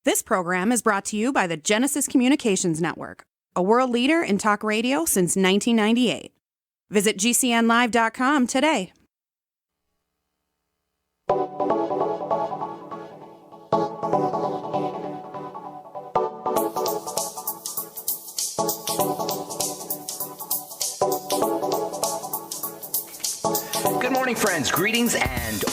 This program is brought to you by the Genesis Communications Network, a world leader in talk radio since 1998. Visit GCNlive.com today. Good morning, friends. Greetings and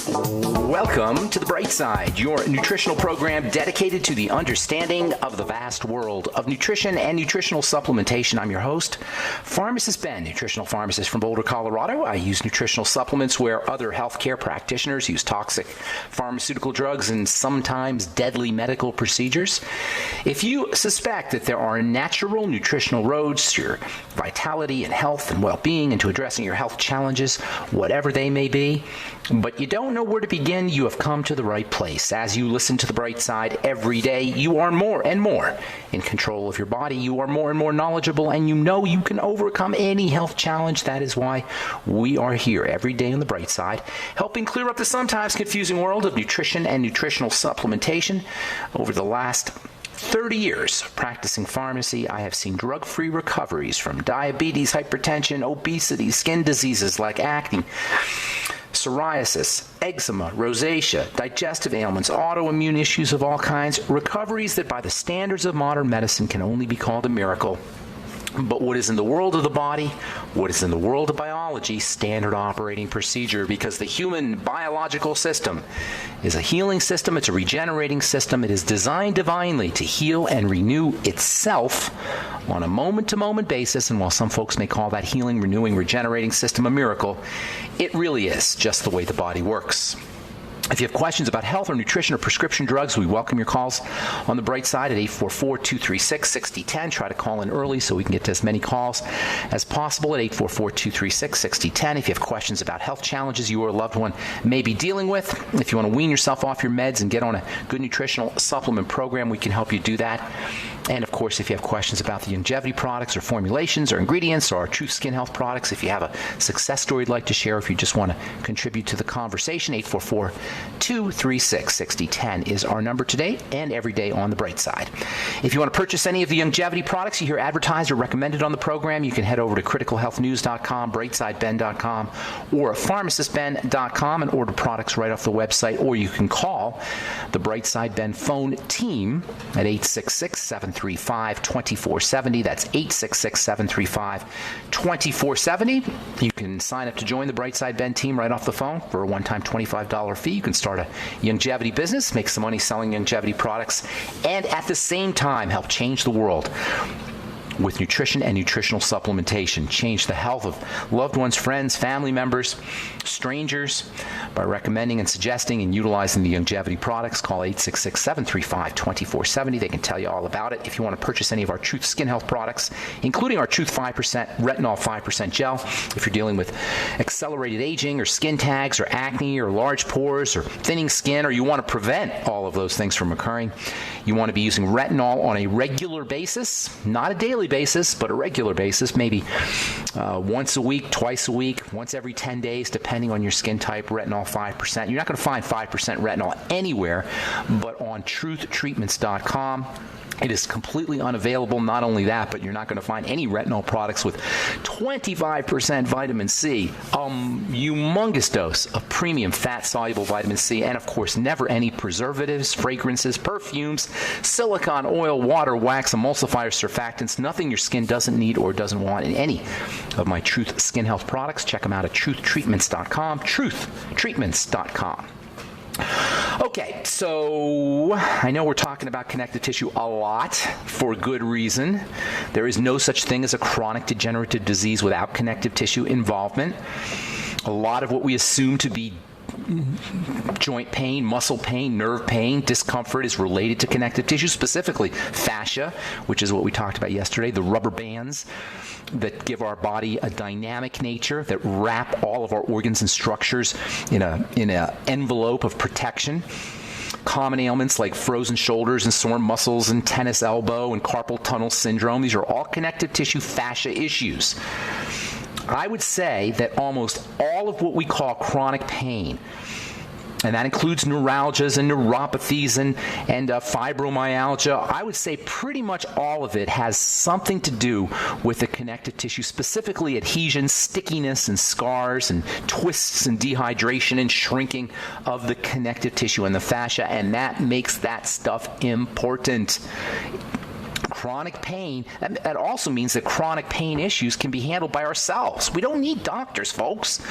welcome to The Bright Side, your nutritional program dedicated to the understanding of the vast world of nutrition and nutritional supplementation. I'm your host, Pharmacist Ben, nutritional pharmacist from Boulder, Colorado. I use nutritional supplements where other healthcare practitioners use toxic pharmaceutical drugs and sometimes deadly medical procedures. If you suspect that there are natural nutritional roads to your vitality and health and well-being and to addressing your health challenges, whatever they may be, but you don't know where to begin, you have come to the right place. As you listen to The Bright Side every day, you are more and more in control of your body. You are more and more knowledgeable, and you know you can overcome any health challenge. That is why we are here every day on The Bright Side, helping clear up the sometimes confusing world of nutrition and nutritional supplementation. Over the last 30 years practicing pharmacy, I have seen drug-free recoveries from diabetes, hypertension, obesity, skin diseases like acne, psoriasis, eczema, rosacea, digestive ailments, autoimmune issues of all kinds, recoveries that by the standards of modern medicine can only be called a miracle. But what is in the world of the body, what is in the world of biology, standard operating procedure, because the human biological system is a healing system, it's a regenerating system, it is designed divinely to heal and renew itself on a moment-to-moment basis, and while some folks may call that healing, renewing, regenerating system a miracle, it really is just the way the body works. If you have questions about health or nutrition or prescription drugs, we welcome your calls on The Bright Side at 844-236-6010. Try to call in early so we can get to as many calls as possible at 844-236-6010. If you have questions about health challenges you or a loved one may be dealing with, if you want to wean yourself off your meds and get on a good nutritional supplement program, we can help you do that. And, of course, if you have questions about the longevity products or formulations or ingredients or our Truth Skin Health products, if you have a success story you'd like to share, if you just want to contribute to the conversation, 844-236-6010 is our number today and every day on The Bright Side. If you want to purchase any of the longevity products you hear advertised or recommended on the program, you can head over to criticalhealthnews.com, brightsideben.com, or pharmacistben.com and order products right off the website, or you can call the Bright Side Ben phone team at 866-735-2470. That's 866-735-2470. You can sign up to join the Bright Side Ben team right off the phone for a one-time $25 fee. You can start a longevity business, make some money selling longevity products, and at the same time help change the world with nutrition and nutritional supplementation. Change the health of loved ones, friends, family members, strangers by recommending and suggesting and utilizing the longevity products. Call 866-735-2470. They can tell you all about it. If you want to purchase any of our Truth Skin Health products, including our Truth 5% Retinol 5% Gel, if you're dealing with accelerated aging or skin tags or acne or large pores or thinning skin, or you want to prevent all of those things from occurring, you want to be using retinol on a regular basis, not a daily basis, but a regular basis, maybe once a week, twice a week, once every 10 days, depending on your skin type. Retinol 5%. You're not going to find 5% retinol anywhere but on truthtreatments.com. It is completely unavailable. Not only that, but you're not going to find any retinol products with 25% vitamin C, humongous dose of premium fat-soluble vitamin C, and of course, never any preservatives, fragrances, perfumes, silicone oil, water, wax, emulsifiers, surfactants, nothing your skin doesn't need or doesn't want in any of my Truth Skin Health products. Check them out at truthtreatments.com, truthtreatments.com. Okay, so I know we're talking about connective tissue a lot for good reason. There is no such thing as a chronic degenerative disease without connective tissue involvement. A lot of what we assume to be joint pain, muscle pain, nerve pain, discomfort is related to connective tissue, specifically fascia, which is what we talked about yesterday, the rubber bands that give our body a dynamic nature, that wrap all of our organs and structures in an envelope of protection. Common ailments like frozen shoulders and sore muscles and tennis elbow and carpal tunnel syndrome, these are all connective tissue fascia issues. I would say that almost all of what we call chronic pain and that includes neuralgias and neuropathies and fibromyalgia. I would say pretty much all of it has something to do with the connective tissue, specifically adhesion, stickiness, and scars, and twists, and dehydration, and shrinking of the connective tissue and the fascia, and that makes that stuff important. Chronic pain, that also means that chronic pain issues can be handled by ourselves. We don't need doctors, folks.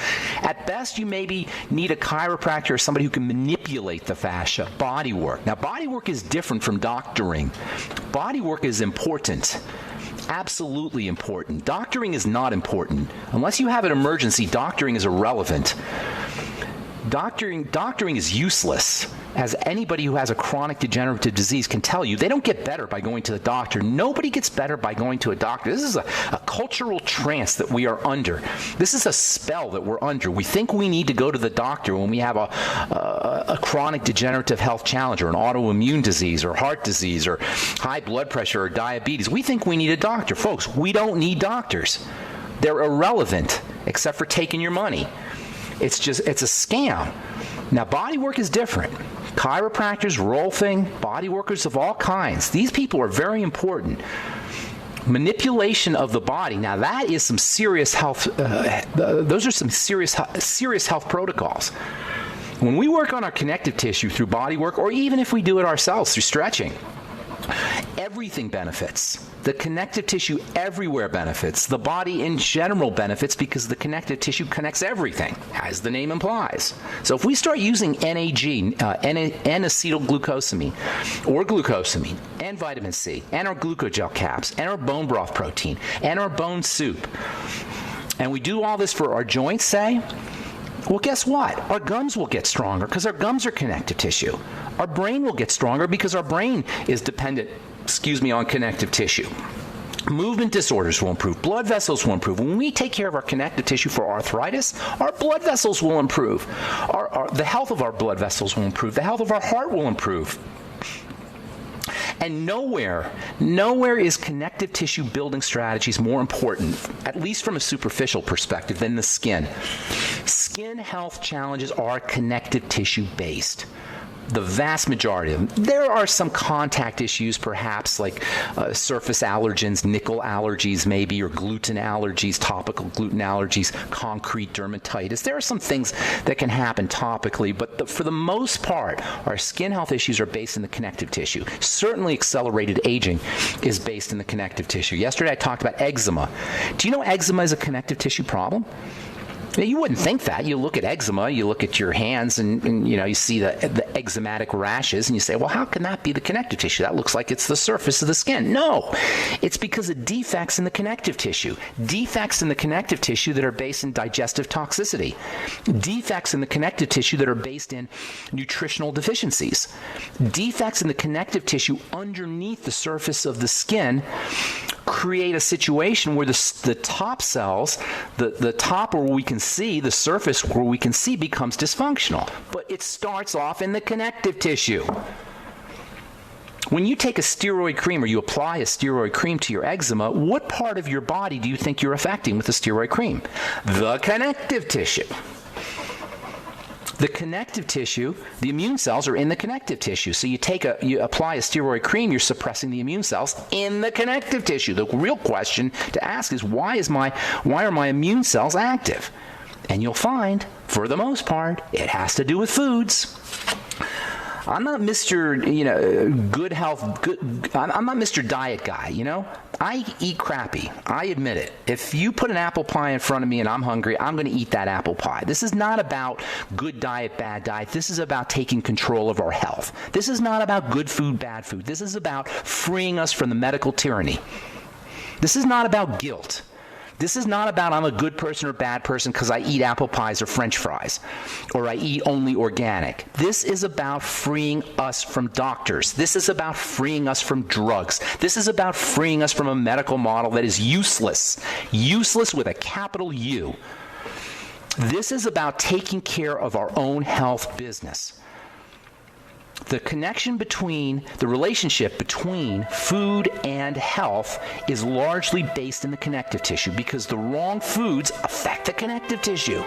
At best, you maybe need a chiropractor or somebody who can manipulate the fascia. Body work. Now, body work is different from doctoring. Body work is important. Absolutely important. Doctoring is not important. Unless you have an emergency, doctoring is irrelevant. Doctoring is useless. As anybody who has a chronic degenerative disease can tell you, they don't get better by going to the doctor. Nobody gets better by going to a doctor. This is a cultural trance that we are under. This is a spell that we're under. We think we need to go to the doctor when we have a chronic degenerative health challenge or an autoimmune disease or heart disease or high blood pressure or diabetes. We think we need a doctor. Folks, we don't need doctors. They're irrelevant except for taking your money. It's a scam. Now, body work is different. Chiropractors, Rolfing, body workers of all kinds. These people are very important. Manipulation of the body. Now, that is some serious health. Those are some serious health protocols. When we work on our connective tissue through body work, or even if we do it ourselves through stretching, everything benefits. The connective tissue everywhere benefits. The body in general benefits because the connective tissue connects everything, as the name implies. So if we start using NAG, N-acetylglucosamine, or glucosamine, and vitamin C, and our glucogel caps, and our bone broth protein, and our bone soup, and we do all this for our joints, say, well, guess what? Our gums will get stronger because our gums are connective tissue. Our brain will get stronger because our brain is dependent, on connective tissue. Movement disorders will improve. Blood vessels will improve. When we take care of our connective tissue for arthritis, our blood vessels will improve. The health of our blood vessels will improve. The health of our heart will improve. And nowhere is connective tissue building strategies more important, at least from a superficial perspective, than the skin. Skin health challenges are connective tissue based. The vast majority of them. There are some contact issues, perhaps, like surface allergens, nickel allergies maybe, or gluten allergies, topical gluten allergies, concrete dermatitis. There are some things that can happen topically, but for the most part, our skin health issues are based in the connective tissue. Certainly accelerated aging is based in the connective tissue. Yesterday I talked about eczema. Do you know eczema is a connective tissue problem? You wouldn't think that. You look at eczema, you look at your hands, and you see the eczematic rashes, and you say, well, how can that be the connective tissue? That looks like it's the surface of the skin. No, it's because of defects in the connective tissue. Defects in the connective tissue that are based in digestive toxicity. Defects in the connective tissue that are based in nutritional deficiencies. Defects in the connective tissue underneath the surface of the skin create a situation where the top cells, the top where we can see, the surface where we can see, becomes dysfunctional. But it starts off in the connective tissue. When you take a steroid cream or you apply a steroid cream to your eczema, what part of your body do you think you're affecting with the steroid cream? The connective tissue. The connective tissue, the immune cells are in the connective tissue. So you apply a steroid cream, you're suppressing the immune cells in the connective tissue. The real question to ask is, why are my immune cells active? And you'll find, for the most part, it has to do with foods. I'm not Mr. Good health. I'm not Mr. Diet guy. I eat crappy. I admit it. If you put an apple pie in front of me and I'm hungry, I'm going to eat that apple pie. This is not about good diet, bad diet. This is about taking control of our health. This is not about good food, bad food. This is about freeing us from the medical tyranny. This is not about guilt. This is not about I'm a good person or bad person because I eat apple pies or French fries, or I eat only organic. This is about freeing us from doctors. This is about freeing us from drugs. This is about freeing us from a medical model that is useless. Useless with a capital U. This is about taking care of our own health business. The relationship between food and health is largely based in the connective tissue because the wrong foods affect the connective tissue.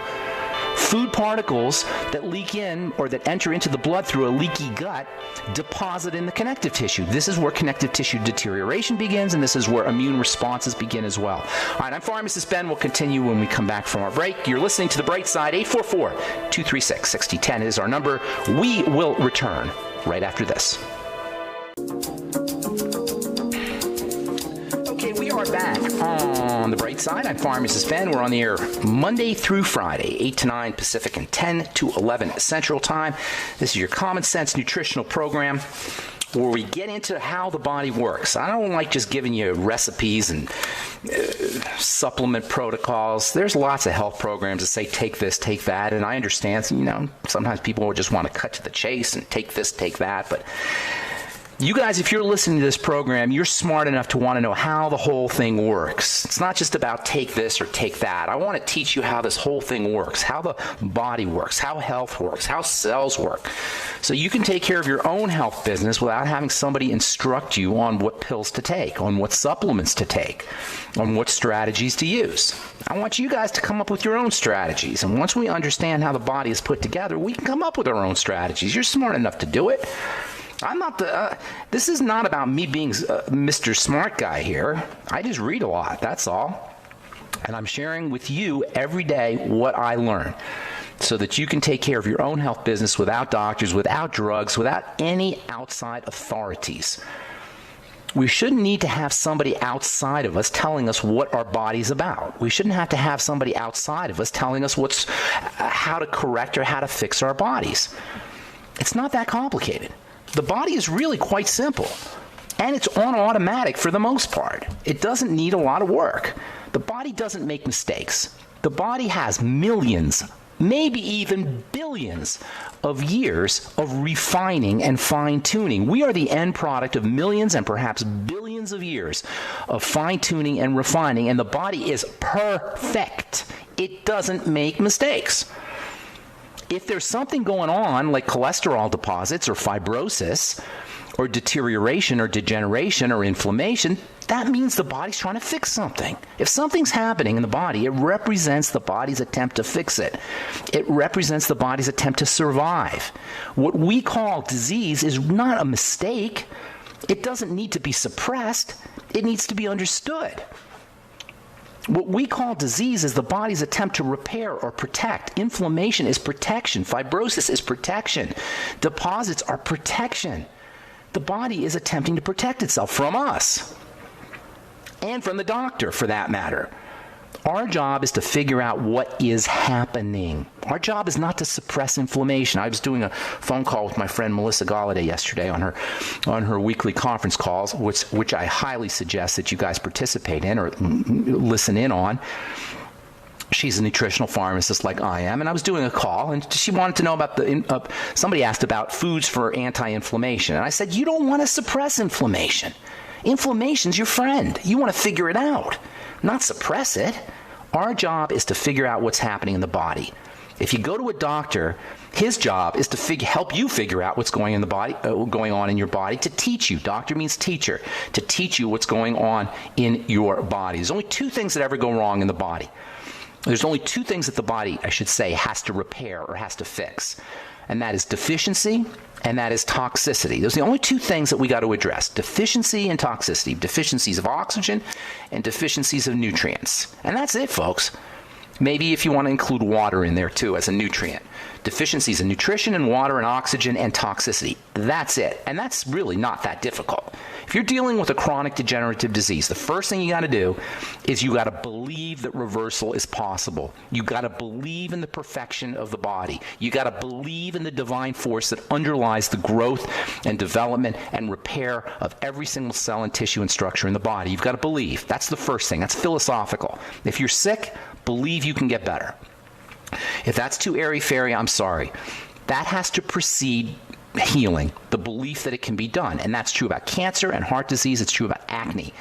Food particles that leak in or that enter into the blood through a leaky gut deposit in the connective tissue. This is where connective tissue deterioration begins, and this is where immune responses begin as well. All right, I'm Pharmacist Ben. We'll continue when we come back from our break. You're listening to The Bright Side. 844-236-6010 is our number. We will return right after this. We are back on The Bright Side. I'm Pharmacist Ben. We're on the air Monday through Friday, 8 to 9 Pacific and 10 to 11 Central Time. This is your common sense nutritional program where we get into how the body works. I don't like just giving you recipes and supplement protocols. There's lots of health programs that say take this, take that, and I understand, sometimes people will just want to cut to the chase and take this, take that, but you guys, if you're listening to this program, you're smart enough to want to know how the whole thing works. It's not just about take this or take that. I want to teach you how this whole thing works, how the body works, how health works, how cells work, so you can take care of your own health business without having somebody instruct you on what pills to take, on what supplements to take, on what strategies to use. I want you guys to come up with your own strategies, and once we understand how the body is put together, we can come up with our own strategies. You're smart enough to do it. I'm not this is not about me being Mr. Smart Guy here. I just read a lot, that's all. And I'm sharing with you every day what I learn so that you can take care of your own health business without doctors, without drugs, without any outside authorities. We shouldn't need to have somebody outside of us telling us what our body's about. We shouldn't have to have somebody outside of us telling us how to correct or how to fix our bodies. It's not that complicated. The body is really quite simple, and it's on automatic for the most part. It doesn't need a lot of work. The body doesn't make mistakes. The body has millions, maybe even billions of years of refining and fine-tuning. We are the end product of millions and perhaps billions of years of fine-tuning and refining, and the body is perfect. It doesn't make mistakes. If there's something going on like cholesterol deposits or fibrosis or deterioration or degeneration or inflammation, that means the body's trying to fix something. If something's happening in the body, it represents the body's attempt to fix it. It represents the body's attempt to survive. What we call disease is not a mistake. It doesn't need to be suppressed. It needs to be understood. What we call disease is the body's attempt to repair or protect. Inflammation is protection. Fibrosis is protection. Deposits are protection. The body is attempting to protect itself from us and from the doctor, for that matter. Our job is to figure out what is happening. Our job is not to suppress inflammation. I was doing a phone call with my friend Melissa Galladay yesterday on her weekly conference calls, which I highly suggest that you guys participate in or listen in on. She's a nutritional pharmacist like I am, and I was doing a call, and she wanted to know about somebody asked about foods for anti-inflammation, and I said, you don't want to suppress inflammation. Inflammation's your friend. You want to figure it out, not suppress it. Our job is to figure out what's happening in the body. If you go to a doctor, his job is to help you figure out what's going on in your body, to teach you. Doctor means teacher, to teach you what's going on in your body. There's only two things that ever go wrong in the body. There's only two things that the body, I should say, has to repair or has to fix. And that is deficiency and that is toxicity. Those are the only two things that we got to address: deficiency and toxicity. Deficiencies of oxygen and deficiencies of nutrients. And that's it, folks. Maybe if you want to include water in there too as a nutrient. Deficiencies in nutrition and water and oxygen and toxicity. That's it. And that's really not that difficult. If you're dealing with a chronic degenerative disease, the first thing you got to do is you got to believe that reversal is possible. You got to believe in the perfection of the body. You got to believe in the divine force that underlies the growth and development and repair of every single cell and tissue and structure in the body. You've got to believe. That's the first thing. That's philosophical. If you're sick, believe you can get better. If that's too airy-fairy, I'm sorry. That has to precede healing, the belief that it can be done. And that's true about cancer and heart disease. It's true about acne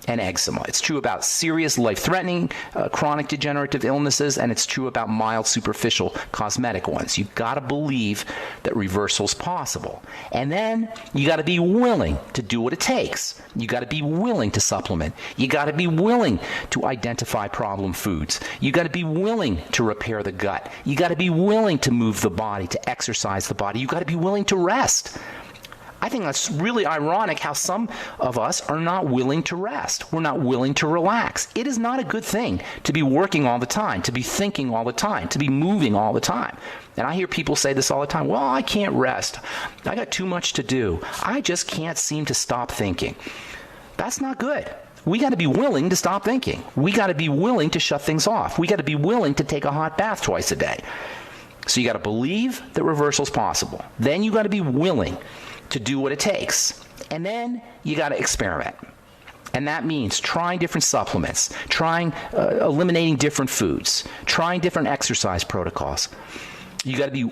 and eczema. It's true about serious life-threatening chronic degenerative illnesses, and it's true about mild superficial cosmetic ones. You've got to believe that reversal's possible. And then you got to be willing to do what it takes. You got to be willing to supplement. You got to be willing to identify problem foods. You got to be willing to repair the gut. You got to be willing to move the body, to exercise the body. You got to be willing to rest. I think that's really ironic how some of us are not willing to rest. We're not willing to relax. It is not a good thing to be working all the time, to be thinking all the time, to be moving all the time. And I hear people say this all the time, well, I can't rest. I got too much to do. I just can't seem to stop thinking. That's not good. We got to be willing to stop thinking. We got to be willing to shut things off. We got to be willing to take a hot bath twice a day. So you got to believe that reversal is possible. Then you got to be willing to do what it takes. And then you got to experiment. And that means trying different supplements, eliminating different foods, trying different exercise protocols. You got to be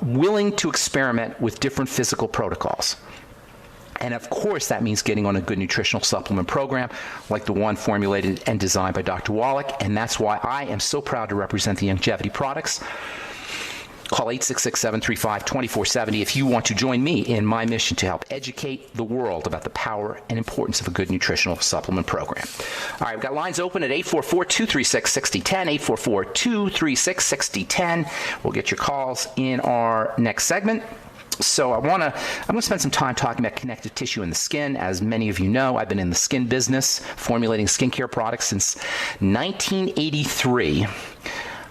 willing to experiment with different physical protocols. And of course, that means getting on a good nutritional supplement program like the one formulated and designed by Dr. Wallach. And that's why I am so proud to represent the Longevity products. Call 866-735-2470 if you want to join me in my mission to help educate the world about the power and importance of a good nutritional supplement program. All right, we've got lines open at 844-236-6010, 844-236-6010. We'll get your calls in our next segment. So I'm going to spend some time talking about connective tissue in the skin. As many of you know, I've been in the skin business, formulating skincare products since 1983.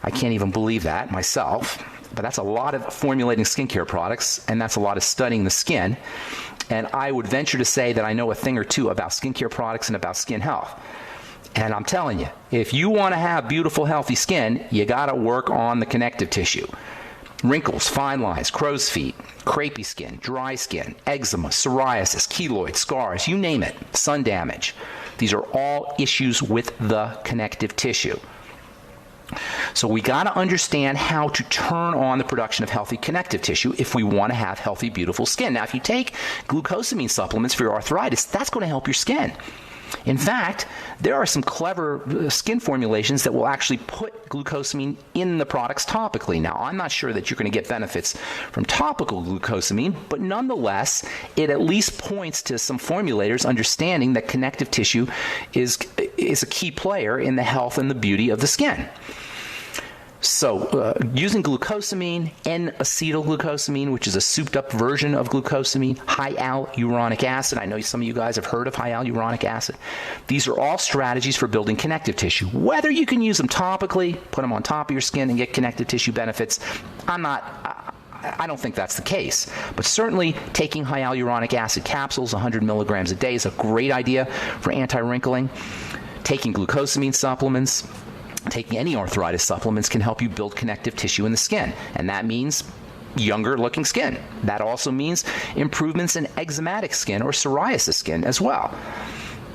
I can't even believe that myself. But that's a lot of formulating skincare products, and that's a lot of studying the skin. And I would venture to say that I know a thing or two about skincare products and about skin health. And I'm telling you, if you want to have beautiful, healthy skin, you got to work on the connective tissue. Wrinkles, fine lines, crow's feet, crepey skin, dry skin, eczema, psoriasis, keloids, scars, you name it, sun damage. These are all issues with the connective tissue. So we got to understand how to turn on the production of healthy connective tissue if we want to have healthy, beautiful skin. Now, if you take glucosamine supplements for your arthritis, that's going to help your skin. In fact, there are some clever skin formulations that will actually put glucosamine in the products topically. Now, I'm not sure that you're going to get benefits from topical glucosamine, but nonetheless, it at least points to some formulators understanding that connective tissue is a key player in the health and the beauty of the skin. So using glucosamine, N-acetylglucosamine, which is a souped-up version of glucosamine, hyaluronic acid. I know some of you guys have heard of hyaluronic acid. These are all strategies for building connective tissue. Whether you can use them topically, put them on top of your skin and get connective tissue benefits, I don't think that's the case. But certainly taking hyaluronic acid capsules, 100 milligrams a day, is a great idea for anti-wrinkling. Taking glucosamine supplements, taking any arthritis supplements can help you build connective tissue in the skin, and that means younger looking skin. That also means improvements in eczematic skin or psoriasis skin as well,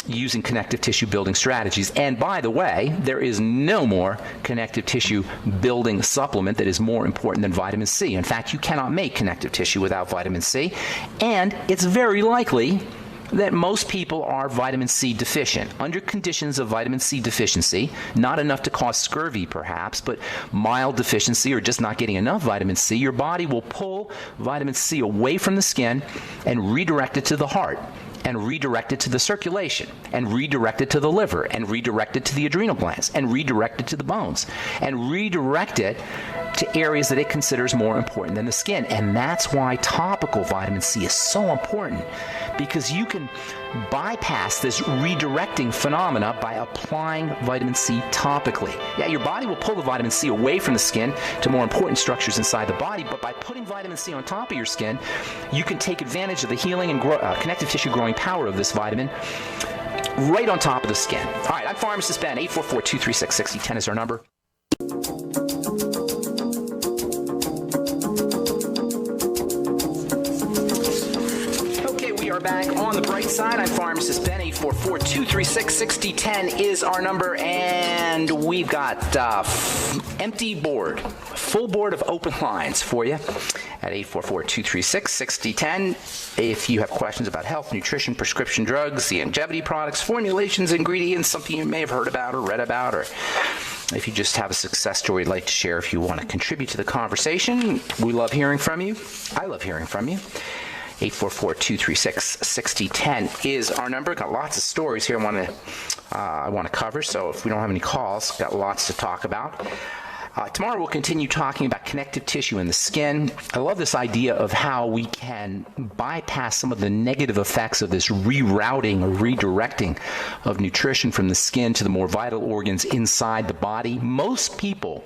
using connective tissue building strategies. And by the way, there is no more connective tissue building supplement that is more important than vitamin C. In fact, you cannot make connective tissue without vitamin C, and it's very likely that most people are vitamin C deficient. Under conditions of vitamin C deficiency, not enough to cause scurvy perhaps, but mild deficiency or just not getting enough vitamin C, your body will pull vitamin C away from the skin and redirect it to the heart, and redirect it to the circulation, and redirect it to the liver, and redirect it to the adrenal glands, and redirect it to the bones, and redirect it to areas that it considers more important than the skin. And that's why topical vitamin C is so important, because you can bypass this redirecting phenomena by applying vitamin C topically. Yeah, your body will pull the vitamin C away from the skin to more important structures inside the body, but by putting vitamin C on top of your skin, you can take advantage of the healing and connective tissue growing power of this vitamin right on top of the skin. All right, I'm Pharmacist Ben. 844-236-6010 is our number. back on the bright side. I'm pharmacist Ben. 844-236-6010 is our number, and we've got empty board, full board of open lines for you at 844-236-6010. If you have questions about health, nutrition, prescription drugs, the longevity products, formulations, ingredients, something you may have heard about or read about, or if you just have a success story you'd like to share, if you want to contribute to the conversation, we love hearing from you. I love hearing from you. 844-236-6010 is our number. Got lots of stories here I want to cover, so if we don't have any calls, got lots to talk about. Tomorrow we'll continue talking about connective tissue in the skin. I love this idea of how we can bypass some of the negative effects of this rerouting or redirecting of nutrition from the skin to the more vital organs inside the body. Most people,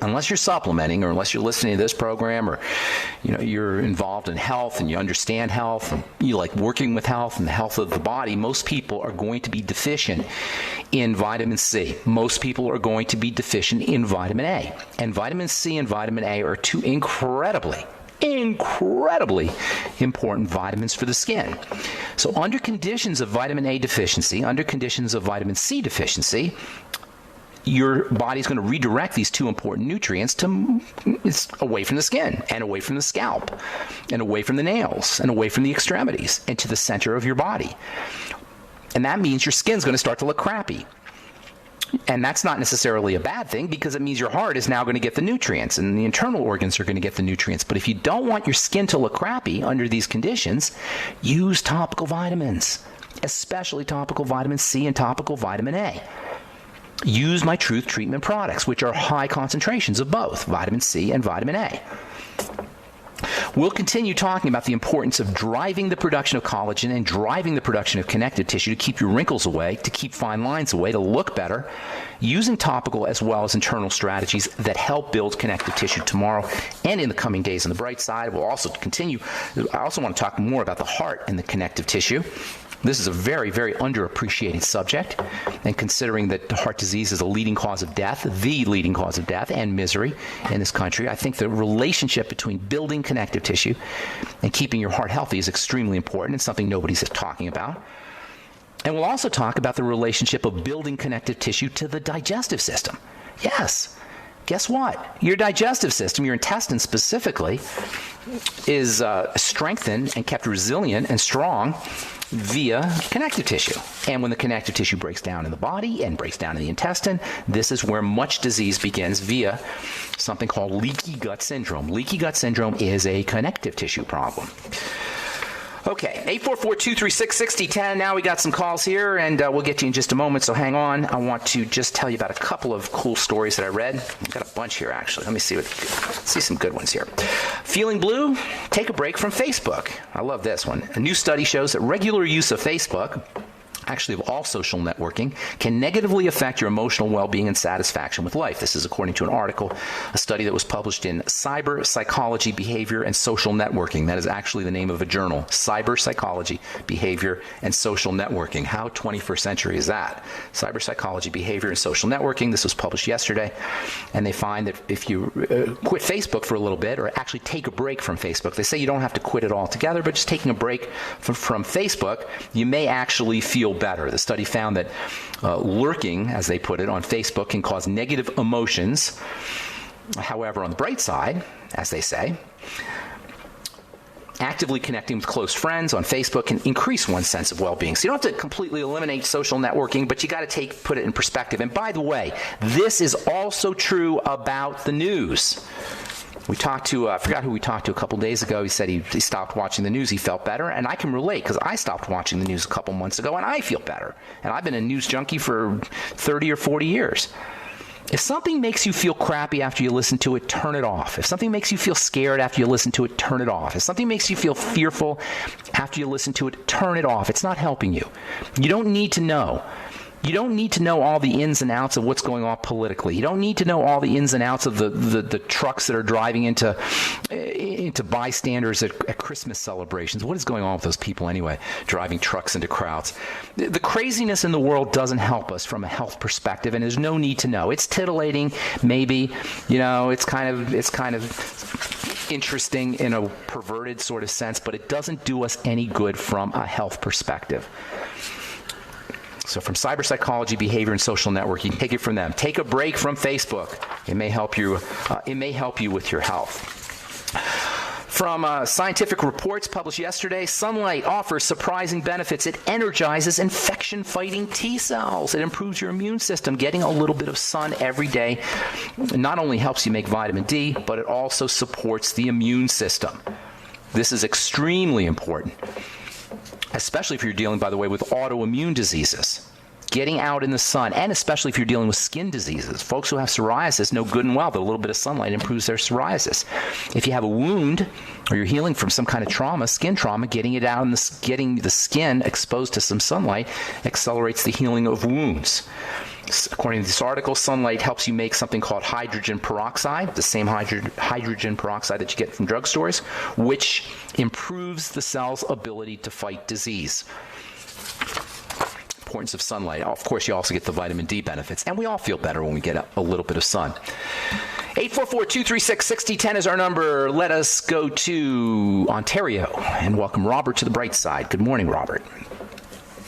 unless you're supplementing or unless you're listening to this program, or you're involved in health and you understand health and you like working with health and the health of the body, most people are going to be deficient in vitamin C. Most people are going to be deficient in vitamin A. And vitamin C and vitamin A are two incredibly important vitamins for the skin. So under conditions of vitamin A deficiency, under conditions of vitamin C deficiency, your body's going to redirect these two important nutrients away from the skin and away from the scalp and away from the nails and away from the extremities and to the center of your body. And that means your skin's going to start to look crappy. And that's not necessarily a bad thing, because it means your heart is now going to get the nutrients and the internal organs are going to get the nutrients. But if you don't want your skin to look crappy under these conditions, use topical vitamins, especially topical vitamin C and topical vitamin A. Use my Truth Treatment products, which are high concentrations of both vitamin C and vitamin A. We'll continue talking about the importance of driving the production of collagen and driving the production of connective tissue to keep your wrinkles away, to keep fine lines away, to look better, using topical as well as internal strategies that help build connective tissue tomorrow and in the coming days. On the bright side, we'll also continue. I also want to talk more about the heart and the connective tissue. This is a very, very underappreciated subject, and considering that heart disease is the leading cause of death and misery in this country, I think the relationship between building connective tissue and keeping your heart healthy is extremely important. It's something nobody's talking about. And we'll also talk about the relationship of building connective tissue to the digestive system. Yes. Guess what? Your digestive system, your intestines specifically, is strengthened and kept resilient and strong via connective tissue. And when the connective tissue breaks down in the body and breaks down in the intestine, this is where much disease begins via something called leaky gut syndrome. Leaky gut syndrome is a connective tissue problem. Okay, 844-236-6010. Now we got some calls here, and we'll get to you in just a moment, so hang on. I want to just tell you about a couple of cool stories that I read. I've got a bunch here, actually. Let me see some good ones here. Feeling blue? Take a break from Facebook. I love this one. A new study shows that regular use of Facebook, actually of all social networking, can negatively affect your emotional well-being and satisfaction with life. This is according to an article, a study that was published in Cyber Psychology, Behavior, and Social Networking. That is actually the name of a journal, Cyber Psychology, Behavior, and Social Networking. How 21st century is that? Cyber Psychology, Behavior, and Social Networking. This was published yesterday, and they find that if you quit Facebook for a little bit, or actually take a break from Facebook, they say you don't have to quit it altogether, but just taking a break from Facebook, you may actually feel better. The study found that lurking, as they put it, on Facebook can cause negative emotions. However, on the bright side, as they say, actively connecting with close friends on Facebook can increase one's sense of well-being. So you don't have to completely eliminate social networking, but you got to put it in perspective. And by the way, this is also true about the news. We talked to, I forgot who we talked to a couple days ago. He said he stopped watching the news. He felt better. And I can relate, because I stopped watching the news a couple months ago, and I feel better. And I've been a news junkie for 30 or 40 years. If something makes you feel crappy after you listen to it, turn it off. If something makes you feel scared after you listen to it, turn it off. If something makes you feel fearful after you listen to it, turn it off. It's not helping you. You don't need to know. You don't need to know all the ins and outs of what's going on politically. You don't need to know all the ins and outs of the trucks that are driving into bystanders at Christmas celebrations. What is going on with those people anyway, driving trucks into crowds? The craziness in the world doesn't help us from a health perspective, and there's no need to know. It's titillating, maybe. It's kind of interesting in a perverted sort of sense, but it doesn't do us any good from a health perspective. So from cyber psychology, behavior, and social networking, take it from them. Take a break from Facebook. It may help you. It may help you with your health. From scientific reports published yesterday, sunlight offers surprising benefits. It energizes infection-fighting T cells. It improves your immune system. Getting a little bit of sun every day not only helps you make vitamin D, but it also supports the immune system. This is extremely important, especially if you're dealing, by the way, with autoimmune diseases. Getting out in the sun, and especially if you're dealing with skin diseases. Folks who have psoriasis know good and well that a little bit of sunlight improves their psoriasis. If you have a wound or you're healing from some kind of trauma, skin trauma, getting it out and getting the skin exposed to some sunlight accelerates the healing of wounds. According to this article, sunlight helps you make something called hydrogen peroxide, the same hydrogen peroxide that you get from drugstores, which improves the cell's ability to fight disease. Importance of sunlight. Of course, you also get the vitamin D benefits, and we all feel better when we get a little bit of sun. 844-236-6010 is our number. Let us go to Ontario and welcome Robert to the bright side. Good morning, Robert.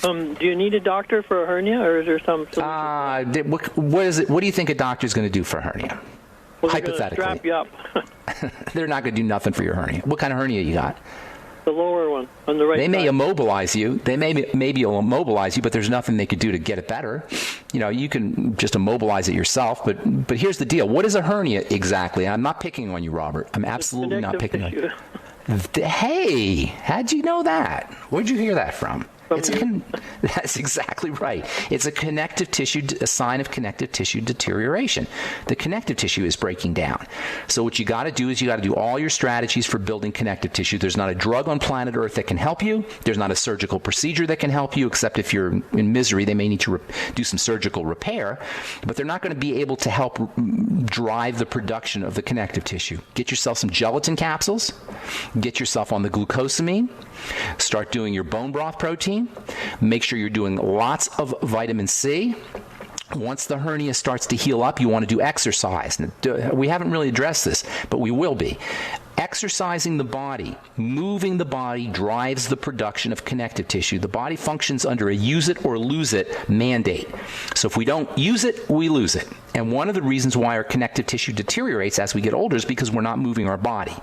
Do you need a doctor for a hernia, or is there some solution? What is it? What do you think a doctor is going to do for a hernia? Well, hypothetically, strap you up. They're not going to do nothing for your hernia. What kind of hernia you got? The lower one on the right. They may side. immobilize you. They maybe immobilize you, but there's nothing they could do to get it better. You know, you can just immobilize it yourself. But here's the deal: what is a hernia exactly? I'm not picking on you, Robert. I'm absolutely not picking on you. Hey, how'd you know that? Where'd you hear that from? That's exactly right. It's a sign of connective tissue deterioration. The connective tissue is breaking down. So what you got to do is you got to do all your strategies for building connective tissue. There's not a drug on planet Earth that can help you. There's not a surgical procedure that can help you, except if you're in misery, they may need to do some surgical repair. But they're not going to be able to help drive the production of the connective tissue. Get yourself some gelatin capsules. Get yourself on the glucosamine. Start doing your bone broth protein. Make sure you're doing lots of vitamin C. Once the hernia starts to heal up, you want to do exercise. We haven't really addressed this, but we will be. Exercising the body, moving the body, drives the production of connective tissue. The body functions under a use it or lose it mandate. So if we don't use it, we lose it. And one of the reasons why our connective tissue deteriorates as we get older is because we're not moving our body.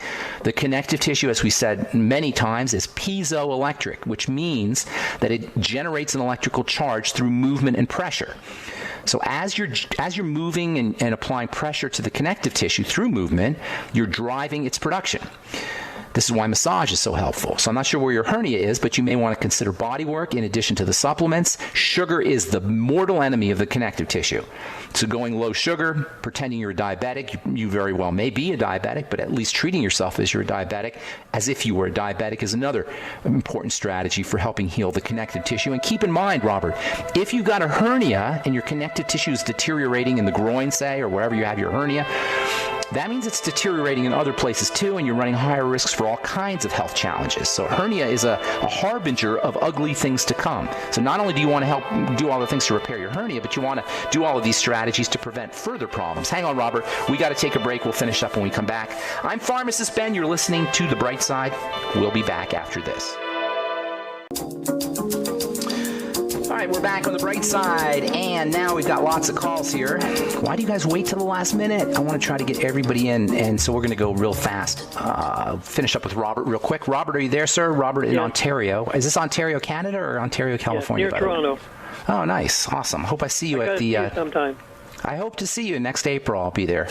The connective tissue, as we said many times, is piezoelectric, which means that it generates an electrical charge through movement and pressure. So as you're moving and applying pressure to the connective tissue through movement, you're driving its production. This is why massage is so helpful. So I'm not sure where your hernia is, but you may want to consider body work in addition to the supplements. Sugar is the mortal enemy of the connective tissue. So going low sugar, pretending you're a diabetic, you very well may be a diabetic, but at least treating yourself as you're a diabetic, as if you were a diabetic, is another important strategy for helping heal the connective tissue. And keep in mind, Robert, if you've got a hernia and your connective tissue is deteriorating in the groin, say, or wherever you have your hernia, that means it's deteriorating in other places too, and you're running higher risks for all kinds of health challenges. So hernia is a harbinger of ugly things to come. So not only do you want to help do all the things to repair your hernia, but you want to do all of these strategies to prevent further problems. Hang on, Robert. We got to take a break. We'll finish up when we come back. I'm Pharmacist Ben. You're listening to The Bright Side. We'll be back after this. All right, we're back on The Bright Side, and now we've got lots of calls here. Why do you guys wait till the last minute? I want to try to get everybody in, and so we're going to go real fast. Finish up with Robert real quick. Robert, are you there, sir? Robert in Ontario. Is this Ontario, Canada, or Ontario, California? Near Toronto. Oh, nice. Awesome. Hope I see you at the... sometime. I hope to see you next April. I'll be there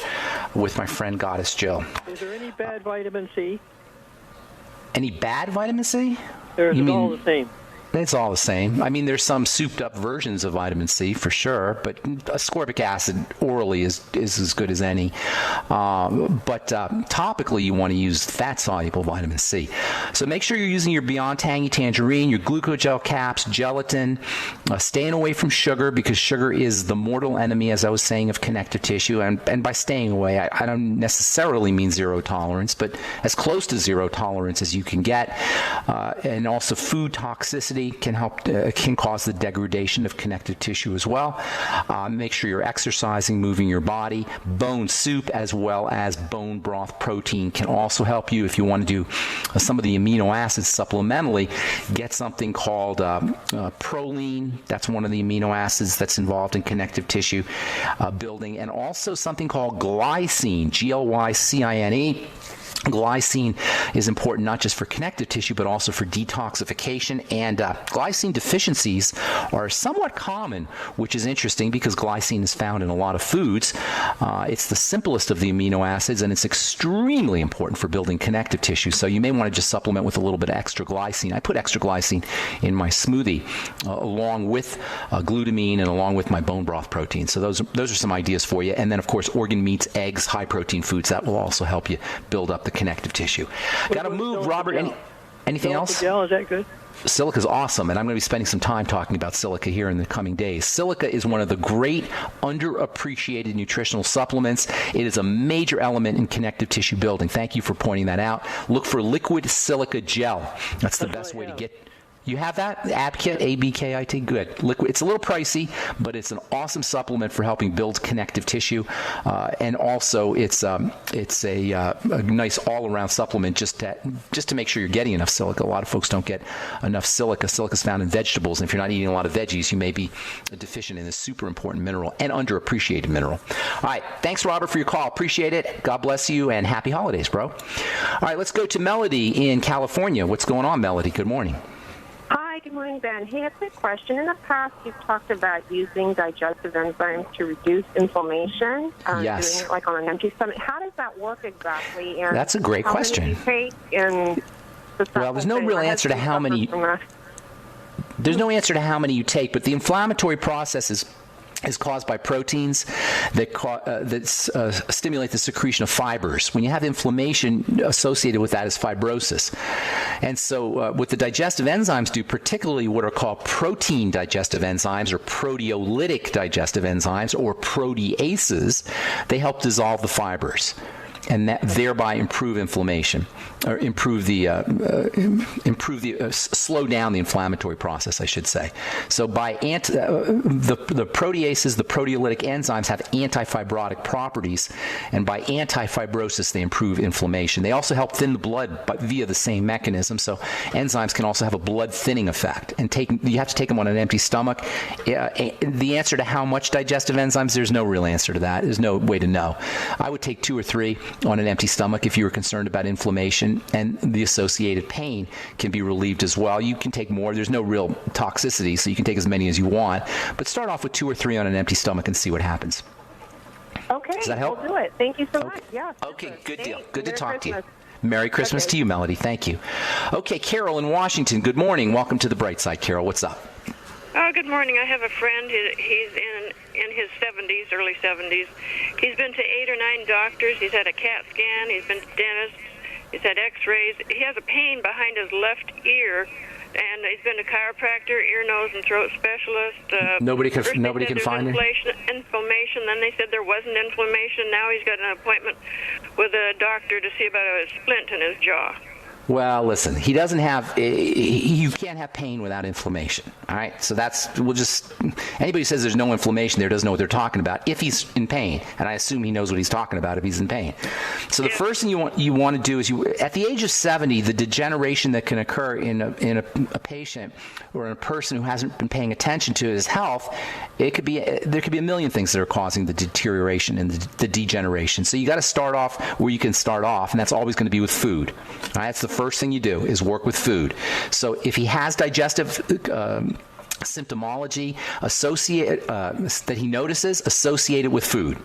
with my friend Goddess Jill. Is there any bad vitamin C? Any bad vitamin C? Or is it all the same? It's all the same. I mean, there's some souped-up versions of vitamin C for sure, but ascorbic acid orally is as good as any. But topically, you want to use fat-soluble vitamin C. So make sure you're using your Beyond Tangy Tangerine, your glucogel caps, gelatin, staying away from sugar, because sugar is the mortal enemy, as I was saying, of connective tissue. And by staying away, I don't necessarily mean zero tolerance, but as close to zero tolerance as you can get. And also food toxicity. obesity can cause the degradation of connective tissue as well. Make sure you're exercising, moving your body. Bone soup as well as bone broth protein can also help you. If you want to do some of the amino acids supplementally, get something called proline. That's one of the amino acids that's involved in connective tissue building, and also something called glycine, Glycine. Glycine is important not just for connective tissue, but also for detoxification. And glycine deficiencies are somewhat common, which is interesting because glycine is found in a lot of foods. It's the simplest of the amino acids, and it's extremely important for building connective tissue. So you may want to just supplement with a little bit of extra glycine. I put extra glycine in my smoothie along with glutamine and along with my bone broth protein. So those are some ideas for you. And then, of course, organ meats, eggs, high-protein foods. That will also help you build up the connective tissue. Got to move, Robert. Anything else? Gel, is that good? Silica is awesome, and I'm going to be spending some time talking about silica here in the coming days. Silica is one of the great underappreciated nutritional supplements. It is a major element in connective tissue building. Thank you for pointing that out. Look for liquid silica gel. That's the best way to get. You have that? ABKIT, A-B-K-I-T? Good. Liquid. It's a little pricey, but it's an awesome supplement for helping build connective tissue. And also, it's a nice all-around supplement just to make sure you're getting enough silica. A lot of folks don't get enough silica. Silica is found in vegetables, and if you're not eating a lot of veggies, you may be deficient in this super important mineral and underappreciated mineral. All right. Thanks, Robert, for your call. Appreciate it. God bless you, and happy holidays, bro. All right. Let's go to Melody in California. What's going on, Melody? Good morning. Hi, good morning, Ben. Hey, a quick question. In the past, you've talked about using digestive enzymes to reduce inflammation. Yes. Doing it like on an empty stomach. How does that work exactly? And that's a great question. How many do you take? And well, there's no real answer to how many. There's no answer to how many you take, but the inflammatory process is caused by proteins that stimulate the secretion of fibers. When you have inflammation, associated with that is fibrosis. And so what the digestive enzymes do, particularly what are called protein digestive enzymes or proteolytic digestive enzymes or proteases, they help dissolve the fibers and that thereby improve inflammation, or slow down the inflammatory process, I should say. So by the proteases, the proteolytic enzymes have anti-fibrotic properties, and by anti-fibrosis, they improve inflammation. They also help thin the blood via the same mechanism. So enzymes can also have a blood thinning effect, and you have to take them on an empty stomach. The answer to how much digestive enzymes, there's no real answer to that. There's no way to know. I would take 2 or 3 on an empty stomach if you were concerned about inflammation, and the associated pain can be relieved as well. You can take more. There's no real toxicity, so you can take as many as you want. But start off with 2 or 3 on an empty stomach and see what happens. Okay, does that help? We'll do it. Thank you so much. Yeah. Okay, good deal. Good to talk to you. Merry Christmas to you, Melody. Thank you. Okay, Carol in Washington. Good morning. Welcome to the Bright Side, Carol. What's up? Good morning. I have a friend. He's in his 70s, early 70s. He's been to 8 or 9 doctors. He's had a CAT scan. He's been to dentists. He's had X-rays. He has a pain behind his left ear, and he's been to chiropractor, ear, nose, and throat specialist. Nobody can find it. Inflammation. Then they said there wasn't inflammation. Now he's got an appointment with a doctor to see about a splint in his jaw. Well, listen, you can't have pain without inflammation, all right? So anybody who says there's no inflammation there doesn't know what they're talking about if he's in pain, and I assume he knows what he's talking about if he's in pain. So the first thing you want to do is, at the age of 70, the degeneration that can occur in a patient or in a person who hasn't been paying attention to his health, there could be a million things that are causing the deterioration and the degeneration. So you got to start off where you can start off, and that's always going to be with food. All right, that's the first thing you do is work with food. So if he has digestive symptomology that he notices, associated with food.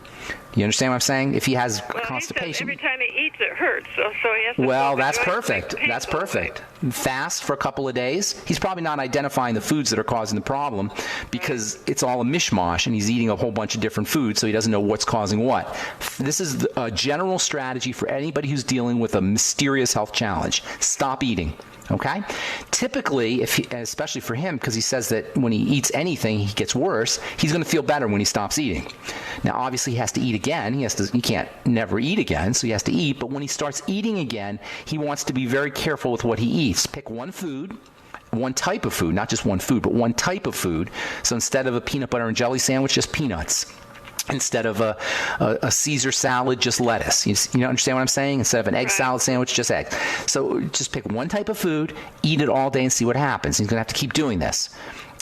You understand what I'm saying? If he has constipation, every time he eats, it hurts. So he has to. Well, that's perfect. That's perfect. Fast for a couple of days. He's probably not identifying the foods that are causing the problem because it's all a mishmash, and he's eating a whole bunch of different foods, so he doesn't know what's causing what. This is a general strategy for anybody who's dealing with a mysterious health challenge. Stop eating. Okay? Typically, especially for him, because he says that when he eats anything, he gets worse, he's going to feel better when he stops eating. Now, obviously, he has to eat again. He can't never eat again, so he has to eat. But when he starts eating again, he wants to be very careful with what he eats. Pick one food one type of food, not just one food, but one type of food. So instead of a peanut butter and jelly sandwich, just peanuts. Instead of a Caesar salad, just lettuce. You understand what I'm saying? Instead of an egg salad sandwich, just eggs. So just pick one type of food, eat it all day, and see what happens. He's going to have to keep doing this.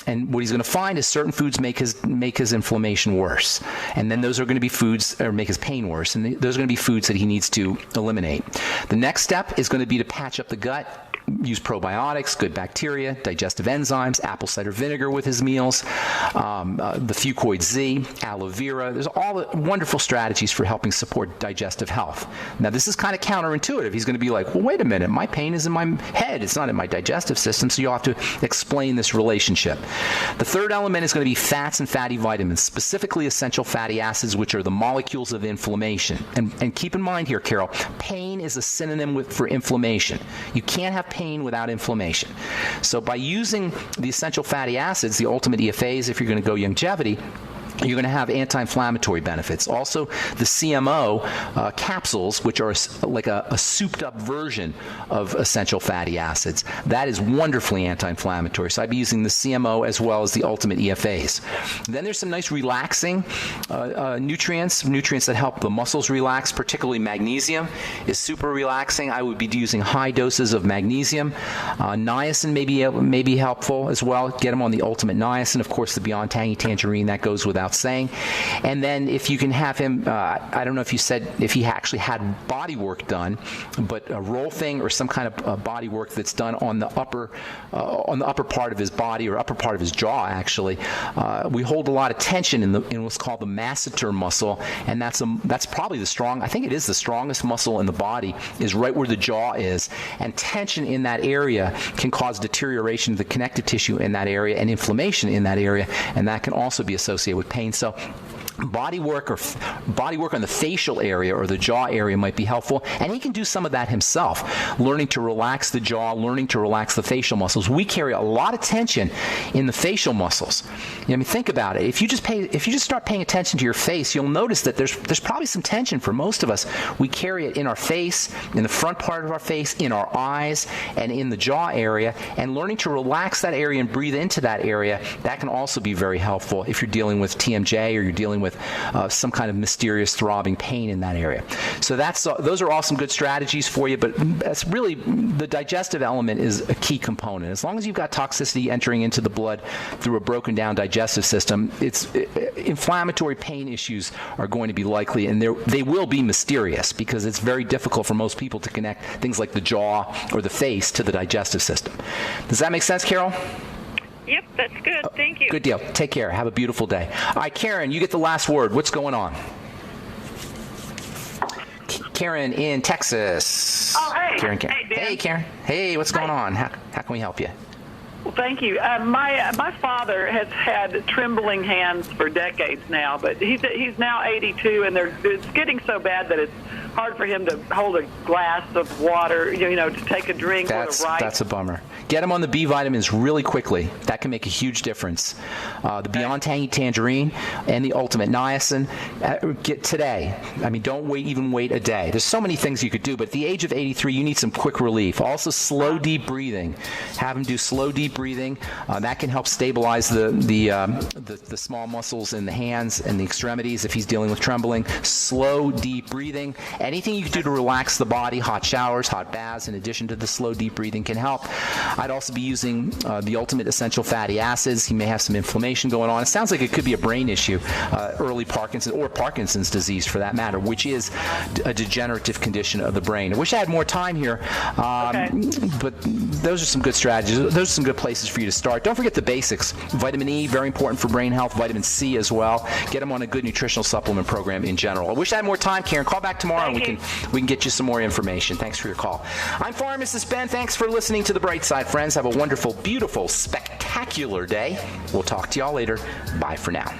And what he's going to find is certain foods make his inflammation worse. And then those are going to be foods, or make his pain worse. And those are going to be foods that he needs to eliminate. The next step is going to be to patch up the gut. Use probiotics, good bacteria, digestive enzymes, apple cider vinegar with his meals, the Fuchs Z, aloe vera. There's all the wonderful strategies for helping support digestive health. Now, this is kind of counterintuitive. He's going to be like, well, wait a minute, my pain is in my head. It's not in my digestive system, so you'll have to explain this relationship. The third element is going to be fats and fatty vitamins, specifically essential fatty acids, which are the molecules of inflammation. And keep in mind here, Carol, pain is a synonym for inflammation. You can't have pain without inflammation. So by using the essential fatty acids, the ultimate EFAs, if you're going to go longevity, you're going to have anti-inflammatory benefits. Also, the CMO capsules, which are like a souped-up version of essential fatty acids, that is wonderfully anti-inflammatory. So I'd be using the CMO as well as the ultimate EFAs. Then there's some nice relaxing nutrients that help the muscles relax, particularly magnesium is super relaxing. I would be using high doses of magnesium. Niacin may be helpful as well. Get them on the ultimate niacin. Of course, the Beyond Tangy Tangerine, that goes without saying. And then if you can have him, I don't know if you said if he actually had body work done, but a roll thing or some kind of body work that's done on the upper part of his body or upper part of his jaw. Actually, we hold a lot of tension in what's called the masseter muscle, and that's probably I think it is the strongest muscle in the body, is right where the jaw is, and tension in that area can cause deterioration of the connective tissue in that area and inflammation in that area, and that can also be associated with pain. So body work on the facial area or the jaw area might be helpful, and he can do some of that himself, learning to relax the jaw, learning to relax the facial muscles. We carry a lot of tension in the facial muscles. Think about it. If you just start paying attention to your face, you'll notice that there's probably some tension for most of us. We carry it in our face, in the front part of our face, in our eyes, and in the jaw area, and learning to relax that area and breathe into that area, that can also be very helpful if you're dealing with TMJ or you're dealing with some kind of mysterious throbbing pain in that area. So those are all some good strategies for you, but that's really the digestive element is a key component. As long as you've got toxicity entering into the blood through a broken down digestive system, inflammatory pain issues are going to be likely, and they will be mysterious because it's very difficult for most people to connect things like the jaw or the face to the digestive system. Does that make sense, Carol? Yep, that's good. Thank you. Good deal. Take care. Have a beautiful day. All right, Karen, you get the last word. What's going on? Karen in Texas. Oh, hey. Karen. Hey, Dan. Hey, Karen. Hey, what's going on? How can we help you? Well, thank you. My father has had trembling hands for decades now, but he's now 82, and it's getting so bad that it's hard for him to hold a glass of water, to take a drink or to write. That's a bummer. Get him on the B vitamins really quickly. That can make a huge difference. The Beyond Tangy Tangerine and the Ultimate Niacin. Get today. Don't wait a day. There's so many things you could do, but at the age of 83, you need some quick relief. Also, slow, deep breathing. Have him do slow, deep breathing. That can help stabilize the small muscles in the hands and the extremities if he's dealing with trembling. Slow, deep breathing. Anything you can do to relax the body, hot showers, hot baths, in addition to the slow, deep breathing can help. I'd also be using the Ultimate Essential Fatty Acids. He may have some inflammation going on. It sounds like it could be a brain issue, early Parkinson's or Parkinson's disease for that matter, which is a degenerative condition of the brain. I wish I had more time here, but those are some good strategies. Those are some good places for you to start. Don't forget the basics. Vitamin E, very important for brain health. Vitamin C as well. Get them on a good nutritional supplement program in general. I wish I had more time, Karen. Call back tomorrow and we can get you some more information. Thanks for your call. I'm Pharmacist Ben. Thanks for listening to The Bright Side, friends. Have a wonderful, beautiful, spectacular day. We'll talk to y'all later. Bye for now.